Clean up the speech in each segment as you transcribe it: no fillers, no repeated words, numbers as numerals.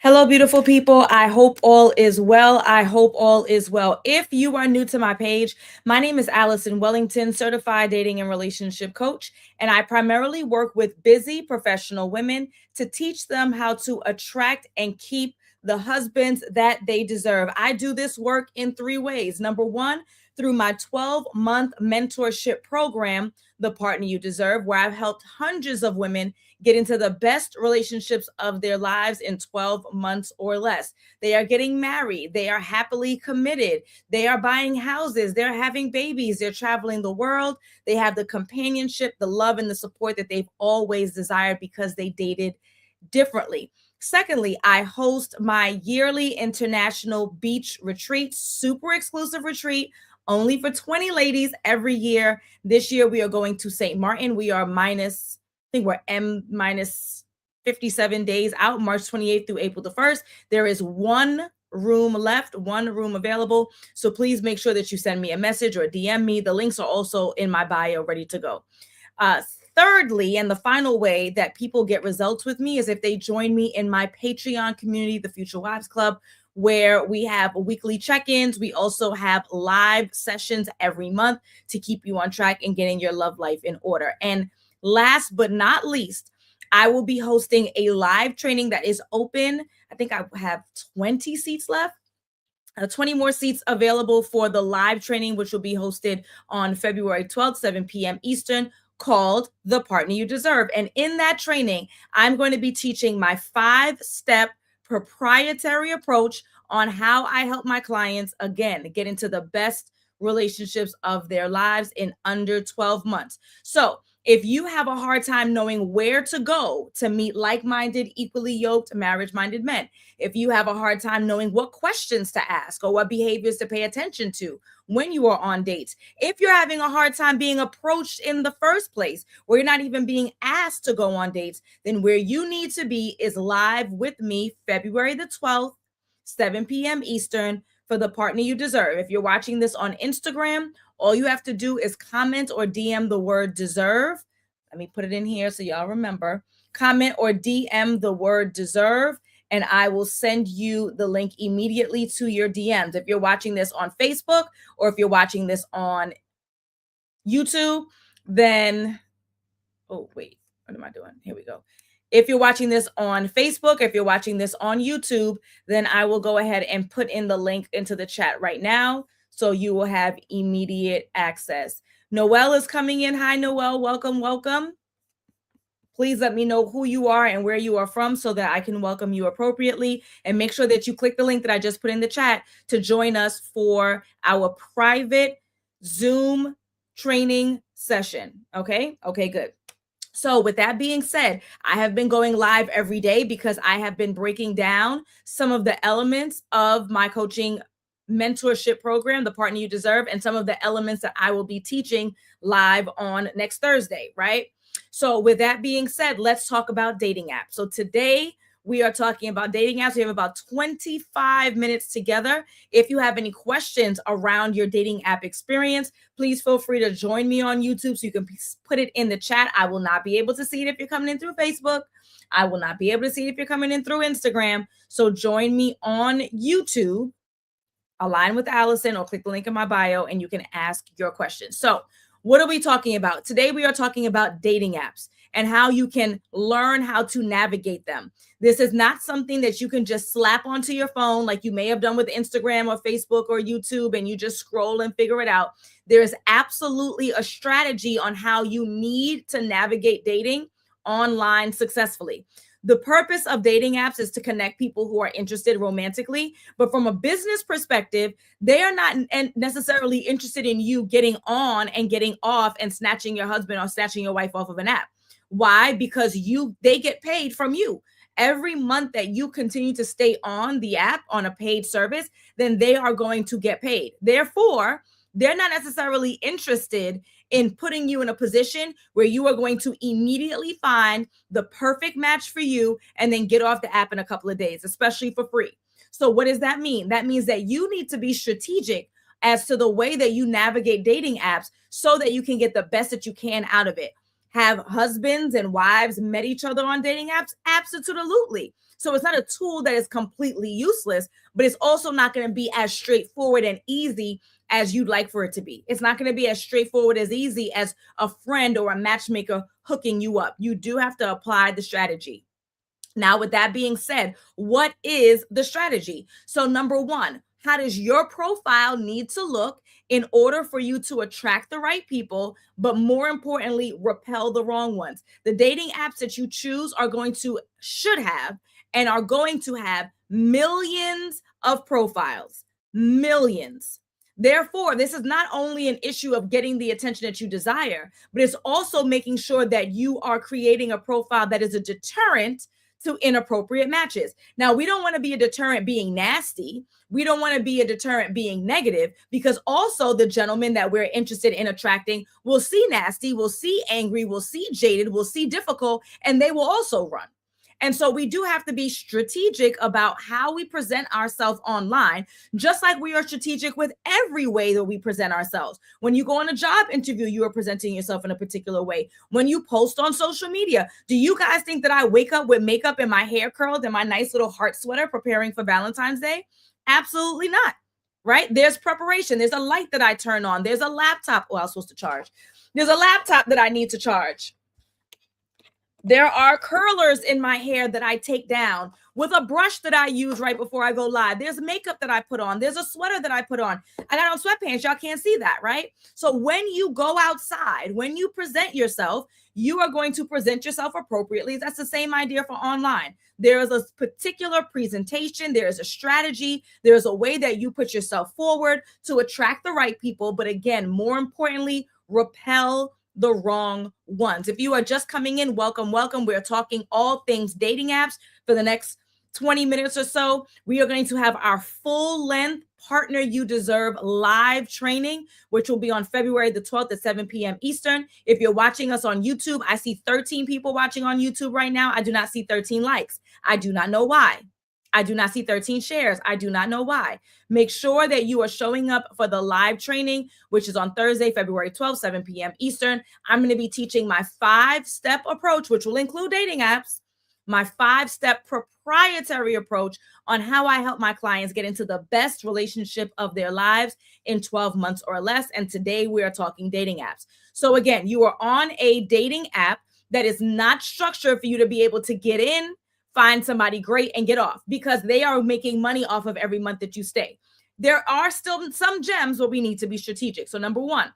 Hello, beautiful people. I hope all is well. I hope all is well. If you are new to my page, my name is Allison Wellington, certified dating and relationship coach, and I primarily work with busy professional women to teach them how to attract and keep the husbands that they deserve. I do this work in three ways. Number one, through my 12-month mentorship program, The Partner You Deserve, where I've helped hundreds of women get into the best relationships of their lives in 12 months or less. They are getting married. They are happily committed. They are buying houses. They're having babies. They're traveling the world. They have the companionship, the love, and the support that they've always desired because they dated differently. Secondly, I host my yearly international beach retreat, super exclusive retreat, only for 20 ladies every year. This year, we are going to St. Martin. We are I think we're M minus 57 days out, March 28th through April the 1st. There is one room left, one room available. So please make sure that you send me a message or DM me. The links are also in my bio, ready to go. Uh, Thirdly, and the final way that people get results with me is if they join me in my Patreon community, the Future Wives Club, where we have weekly check-ins. We also have live sessions every month to keep you on track and getting your love life in order. And last but not least, I will be hosting a live training that is open. I think I have 20 seats left. 20 more seats available for the live training, which will be hosted on February 12th, 7 p.m. Eastern, called The Partner You Deserve. And in that training, I'm going to be teaching my 5-step proprietary approach on how I help my clients, again, get into the best relationships of their lives in under 12 months. So if you have a hard time knowing where to go to meet like-minded, equally yoked, marriage-minded men, if you have a hard time knowing what questions to ask or what behaviors to pay attention to when you are on dates, if you're having a hard time being approached in the first place, where you're not even being asked to go on dates, then where you need to be is live with me February the 12th, 7 p.m. Eastern, for The Partner You Deserve. If you're watching this on Instagram, all you have to do is comment or DM the word deserve. Let me put it in here so y'all remember. Comment or DM the word deserve, and I will send you the link immediately to your DMs. If you're watching this on Facebook or if you're watching this on YouTube, then, oh, wait, what am I doing? Here we go. If you're watching this on Facebook, if you're watching this on YouTube, then I will go ahead and put in the link into the chat right now, so you will have immediate access. Noelle is coming in. Hi, Noelle. Welcome, welcome. Please let me know who you are and where you are from so that I can welcome you appropriately. And make sure that you click the link that I just put in the chat to join us for our private Zoom training session. Okay? Okay, good. So with that being said, I have been going live every day because I have been breaking down some of the elements of my coaching mentorship program, The Partner You Deserve, and some of the elements that I will be teaching live on next Thursday, right? So with that being said, let's talk about dating apps. So today we are talking about dating apps. We have about 25 minutes together. If you have any questions around your dating app experience, please feel free to join me on YouTube so you can put it in the chat. I will not be able to see it if you're coming in through Facebook. I will not be able to see it if you're coming in through Instagram. So join me on YouTube, Align with Allison, or click the link in my bio and you can ask your questions. So what are we talking about? Today we are talking about dating apps and how you can learn how to navigate them. This is not something that you can just slap onto your phone like you may have done with Instagram or Facebook or YouTube and you just scroll and figure it out. There is absolutely a strategy on how you need to navigate dating online successfully. The purpose of dating apps is to connect people who are interested romantically, but from a business perspective, they are not necessarily interested in you getting on and getting off and snatching your husband or snatching your wife off of an app. Why? Because they get paid from you. Every month that you continue to stay on the app on a paid service, then they are going to get paid. Therefore, they're not necessarily interested in putting you in a position where you are going to immediately find the perfect match for you and then get off the app in a couple of days, especially for free. So what does that mean? That means that you need to be strategic as to the way that you navigate dating apps so that you can get the best that you can out of it. Have husbands and wives met each other on dating apps? Absolutely. So it's not a tool that is completely useless, but it's also not going to be as straightforward and easy as you'd like for it to be. It's not going to be as straightforward as easy as a friend or a matchmaker hooking you up. You do have to apply the strategy. Now, with that being said, what is the strategy? So, number one, how does your profile need to look in order for you to attract the right people, but more importantly, repel the wrong ones? The dating apps that you choose are going to, should have, and are going to have millions of profiles, millions. Therefore, this is not only an issue of getting the attention that you desire, but it's also making sure that you are creating a profile that is a deterrent to inappropriate matches. Now, we don't want to be a deterrent being nasty. We don't want to be a deterrent being negative, because also the gentlemen that we're interested in attracting will see nasty, will see angry, will see jaded, will see difficult, and they will also run. And so we do have to be strategic about how we present ourselves online, just like we are strategic with every way that we present ourselves. When you go on a job interview, you are presenting yourself in a particular way. When you post on social media, do you guys think that I wake up with makeup and my hair curled and my nice little heart sweater preparing for Valentine's Day? Absolutely not. Right? There's preparation. There's a light that I turn on. There's a laptop. Well, I was supposed to charge. There's a laptop that I need to charge. There are curlers in my hair that I take down with a brush that I use right before I go live. There's makeup that I put on. There's a sweater that I put on. I got on sweatpants. Y'all can't see that, right? So when you go outside, when you present yourself, you are going to present yourself appropriately. That's the same idea for online. There is a particular presentation. There is a strategy. There is a way that you put yourself forward to attract the right people. But again, more importantly, repel the wrong ones. If you are just coming in, welcome, welcome. We're talking all things dating apps for the next 20 minutes or so. We are going to have our full length Partner You Deserve live training, which will be on February the 12th at 7 p.m. Eastern. If you're watching us on YouTube, I see 13 people watching on YouTube right now. I do not see 13 likes. I do not know why. I do not see 13 shares. I do not know why. Make sure that you are showing up for the live training, which is on Thursday, February 12th, 7 p.m. Eastern. I'm going to be teaching my 5-step approach, which will include dating apps, my 5-step proprietary approach on how I help my clients get into the best relationship of their lives in 12 months or less. And today we are talking dating apps. So again, you are on a dating app that is not structured for you to be able to get in, find somebody great, and get off, because they are making money off of every month that you stay. There are still some gems, but we need to be strategic. So number one,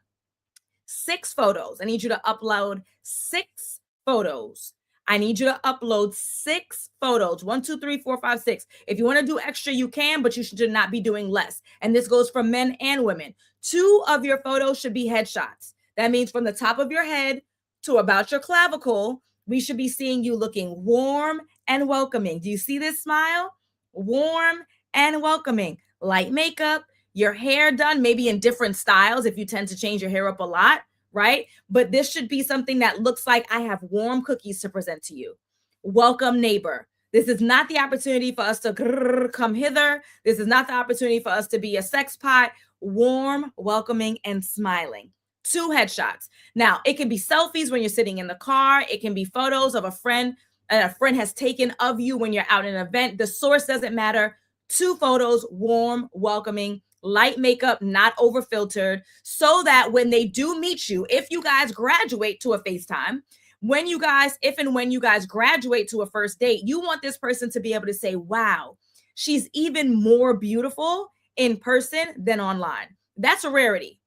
6 photos. I need you to upload 6 photos. I need you to upload 6 photos. 1, 2, 3, 4, 5, 6. If you want to do extra, you can, but you should not be doing less. And this goes for men and women. 2 of your photos should be headshots. That means from the top of your head to about your clavicle, we should be seeing you looking warm and welcoming. Do you see this smile? Warm and welcoming. Light makeup, your hair done, maybe in different styles if you tend to change your hair up a lot, right? But this should be something that looks like I have warm cookies to present to you. Welcome, neighbor. This is not the opportunity for us to come hither. This is not the opportunity for us to be a sex pot. Warm, welcoming, and smiling. 2 headshots. Now, it can be selfies when you're sitting in the car. It can be photos of a friend has taken of you when you're out in an event. The source doesn't matter. 2 photos, warm, welcoming, light makeup, not over filtered, so that when they do meet you, if you guys graduate to a FaceTime, if and when you guys graduate to a first date, you want this person to be able to say, wow, she's even more beautiful in person than online. That's a rarity.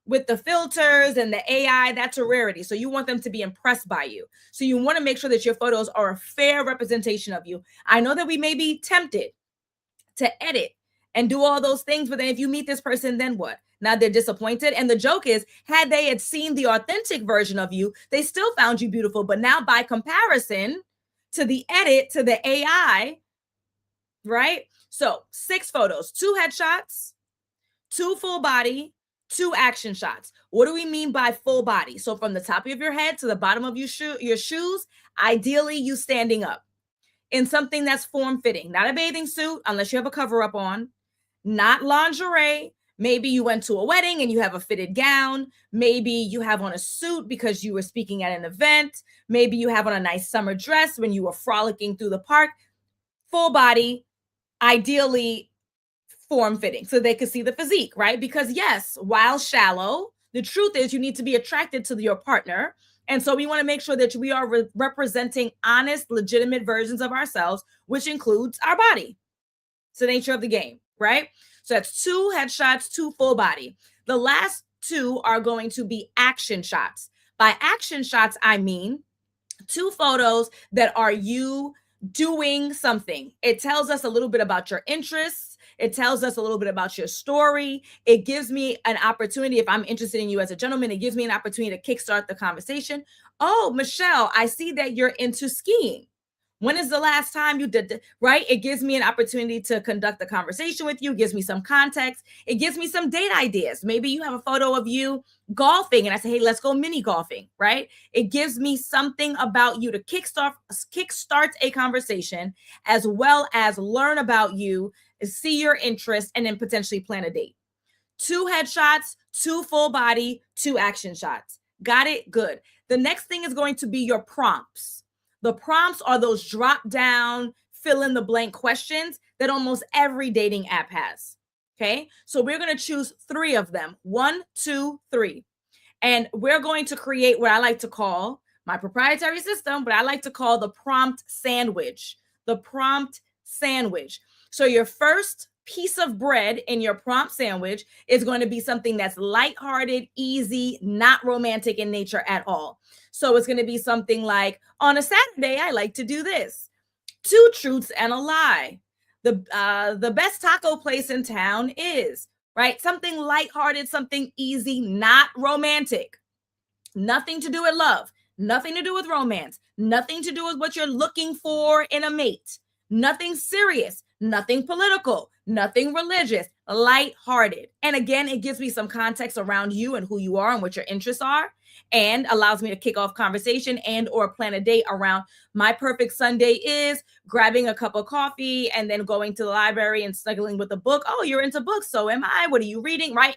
With the filters and the AI, that's a rarity. So you want them to be impressed by you. So you want to make sure that your photos are a fair representation of you. I know that we may be tempted to edit and do all those things, but then if you meet this person, then what? Now they're disappointed. And the joke is, had they had seen the authentic version of you, they still found you beautiful. But now by comparison to the edit, to the AI, right? So 6 photos, 2 headshots, 2 full body, 2 action shots. What do we mean by full body? So from the top of your head to the bottom of your shoes, ideally you standing up in something that's form-fitting, not a bathing suit unless you have a cover-up on, not lingerie, Maybe you went to a wedding and you have a fitted gown. Maybe you have on a suit because you were speaking at an event. Maybe you have on a nice summer dress when you were frolicking through the park. Full body, ideally form fitting so they could see the physique, right? Because yes, while shallow, the truth is you need to be attracted to your partner. And so we want to make sure that we are representing honest, legitimate versions of ourselves, which includes our body. It's the nature of the game, right? So that's 2 headshots, 2 full body. The last 2 are going to be action shots. By action shots, I mean 2 photos that are you doing something. It tells us a little bit about your interests. It tells us a little bit about your story. It gives me an opportunity. If I'm interested in you as a gentleman, it gives me an opportunity to kickstart the conversation. Oh, Michelle, I see that you're into skiing. When is the last time you did that? Right? It gives me an opportunity to conduct a conversation with you, gives me some context. It gives me some date ideas. Maybe you have a photo of you golfing and I say, hey, let's go mini golfing, right? It gives me something about you to kickstart a conversation, as well as learn about you, see your interest, and then potentially plan a date. 2 headshots, 2 full body, 2 action shots. Got it? Good. The next thing is going to be your prompts. The prompts are those drop down, fill in the blank questions that almost every dating app has. Okay. So we're going to choose 3 of them. 1, 2, 3. And we're going to create what I like to call my proprietary system, but I like to call the prompt sandwich. The prompt sandwich. So your first piece of bread in your prompt sandwich is going to be something that's lighthearted, easy, not romantic in nature at all. So it's going to be something like, on a Saturday, I like to do this. 2 truths and a lie. The best taco place in town is, right? Something lighthearted, something easy, not romantic. Nothing to do with love, nothing to do with romance, nothing to do with what you're looking for in a mate. Nothing serious, nothing political, nothing religious, lighthearted. And again, it gives me some context around you and who you are and what your interests are, and allows me to kick off conversation and or plan a date around my perfect Sunday is grabbing a cup of coffee and then going to the library and snuggling with a book. Oh, you're into books. So am I. What are you reading? Right?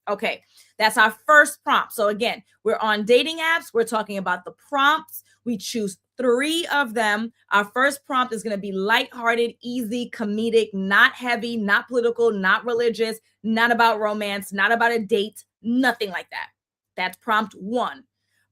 Okay. That's our first prompt. So again, we're on dating apps. We're talking about the prompts. We choose 3 of them. Our first prompt is going to be lighthearted, easy, comedic, not heavy, not political, not religious, not about romance, not about a date, nothing like that. That's prompt 1.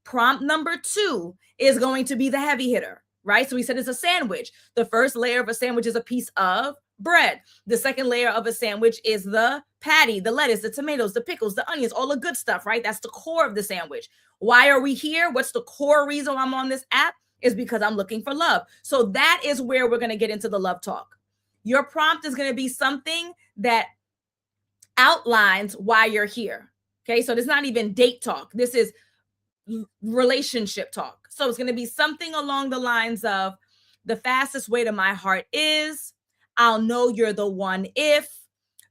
Prompt number 2 is going to be the heavy hitter, right? So we said it's a sandwich. The first layer of a sandwich is a piece of bread. The second layer of a sandwich is the patty, the lettuce, the tomatoes, the pickles, the onions, all the good stuff, right? That's the core of the sandwich. Why are we here? What's the core reason I'm on this app? Is because I'm looking for love. So that is where we're going to get into the love talk. Your prompt is going to be something that outlines why you're here. Okay, so it's not even date talk. This is relationship talk. So it's going to be something along the lines of, the fastest way to my heart is, I'll know you're the one if,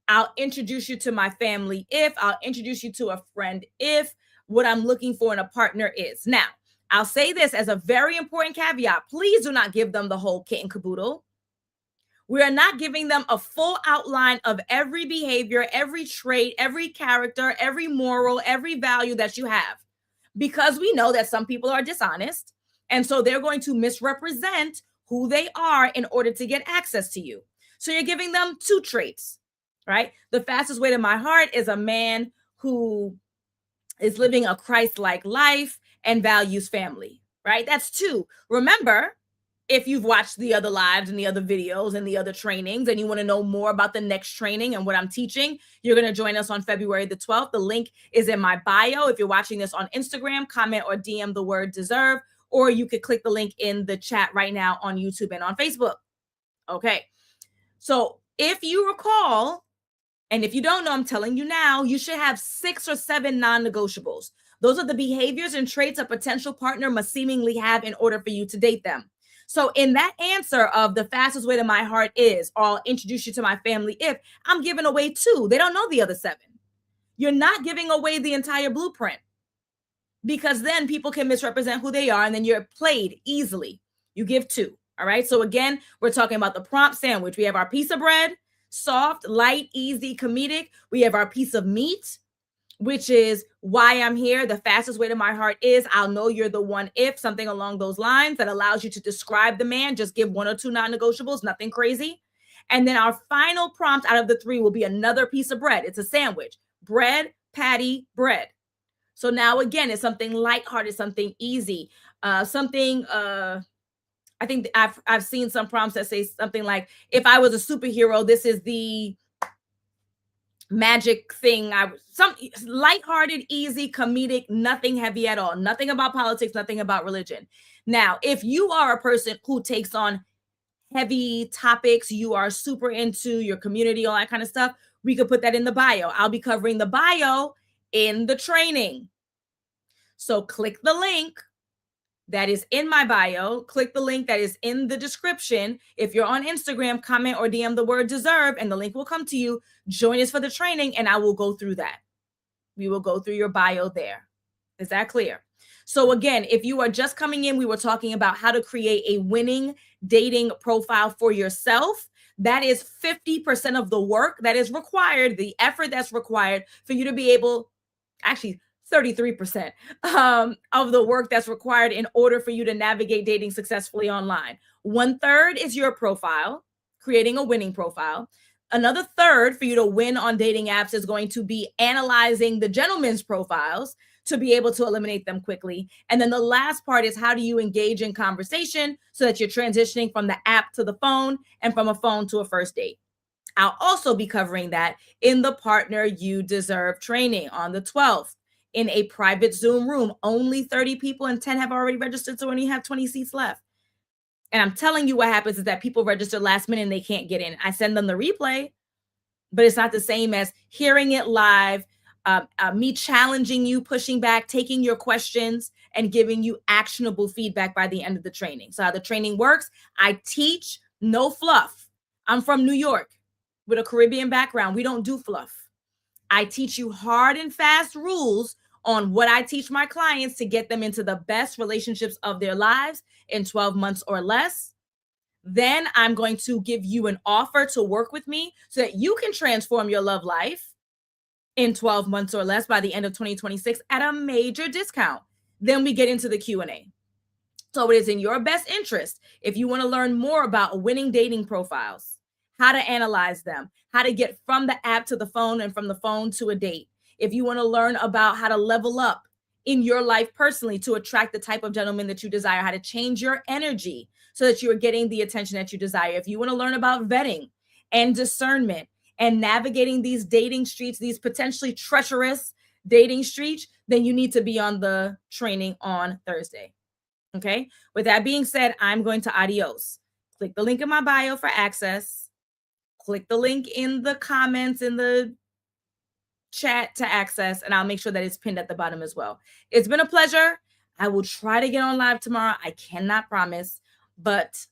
I'll introduce you to my family if, I'll introduce you to a friend if, what I'm looking for in a partner is. Now, I'll say this as a very important caveat. Please do not give them the whole kit and caboodle. We are not giving them a full outline of every behavior, every trait, every character, every moral, every value that you have, because we know that some people are dishonest. And so they're going to misrepresent who they are in order to get access to you. So you're giving them 2 traits, right? The fastest way to my heart is a man who is living a Christ-like life and values family, right? That's 2. Remember, if you've watched the other lives and the other videos and the other trainings and you want to know more about the next training and what I'm teaching, you're going to join us on February the 12th. The link is in my bio. If you're watching this on Instagram, comment or DM the word deserve, or you could click the link in the chat right now on YouTube and on Facebook. Okay. So if you recall, and if you don't know, I'm telling you now, you should have 6 or 7 non-negotiables. Those are the behaviors and traits a potential partner must seemingly have in order for you to date them. So in that answer of the fastest way to my heart is, or I'll introduce you to my family if, I'm giving away 2. They don't know the other 7. You're not giving away the entire blueprint, because then people can misrepresent who they are and then you're played easily. You give 2. All right. So again, we're talking about the prompt sandwich. We have our piece of bread. soft, light, easy, comedic. We have our piece of meat, which is why I'm here. The fastest way to my heart is I'll know you're the one if, something along those lines that allows you to describe the man. Just give one or two non-negotiables, nothing crazy. And then our final prompt out of the three will be another piece of bread. It's a sandwich: bread, patty, bread. So now again, it's something lighthearted, something easy, I think I've seen some prompts that say something like, if I was a superhero, this is the magic thing. Some lighthearted, easy, comedic, nothing heavy at all, nothing about politics, nothing about religion. Now, if you are a person who takes on heavy topics, you are super into your community, all that kind of stuff, we could put that in the bio. I'll be covering the bio in the training. So click the link that is in my bio. Click the link that is in the description. If you're on Instagram, comment or DM the word deserve, and the link will come to you. Join us for the training, and I will go through that. We will go through your bio there. Is that clear? So again, if you are just coming in, we were talking about how to create a winning dating profile for yourself. That is 50% of the work that is required, the effort that's required for you to be able, actually 33% of the work that's required in order for you to navigate dating successfully online. 1/3 is your profile, creating a winning profile. Another third for you to win on dating apps is going to be analyzing the gentlemen's profiles to be able to eliminate them quickly. And then the last part is, how do you engage in conversation so that you're transitioning from the app to the phone and from a phone to a first date. I'll also be covering that in the Partner You Deserve training on the 12th in a private Zoom room. Only 30 people and 10 have already registered, so we only have 20 seats left. And I'm telling you, what happens is that people register last minute and they can't get in. I send them the replay, but it's not the same as hearing it live, me challenging you, pushing back, taking your questions, and giving you actionable feedback by the end of the training. So how the training works, I teach no fluff. I'm from New York with a Caribbean background. We don't do fluff. I teach you hard and fast rules on what I teach my clients to get them into the best relationships of their lives in 12 months or less. Then I'm going to give you an offer to work with me so that you can transform your love life in 12 months or less by the end of 2026 at a major discount. Then we get into the Q&A. So it is in your best interest, if you want to learn more about winning dating profiles, how to analyze them, how to get from the app to the phone and from the phone to a date. If you want to learn about how to level up in your life personally to attract the type of gentleman that you desire, how to change your energy so that you are getting the attention that you desire. If you want to learn about vetting and discernment and navigating these dating streets, these potentially treacherous dating streets, then you need to be on the training on Thursday. Okay. With that being said, I'm going to adios. Click the link in my bio for access. Click the link in the comments in the chat to access, and I'll make sure that it's pinned at the bottom as well. It's been a pleasure. I will try to get on live tomorrow. I cannot promise, but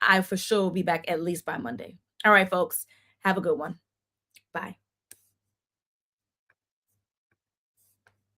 I for sure will be back at least by Monday. All right, folks. Have a good one. Bye.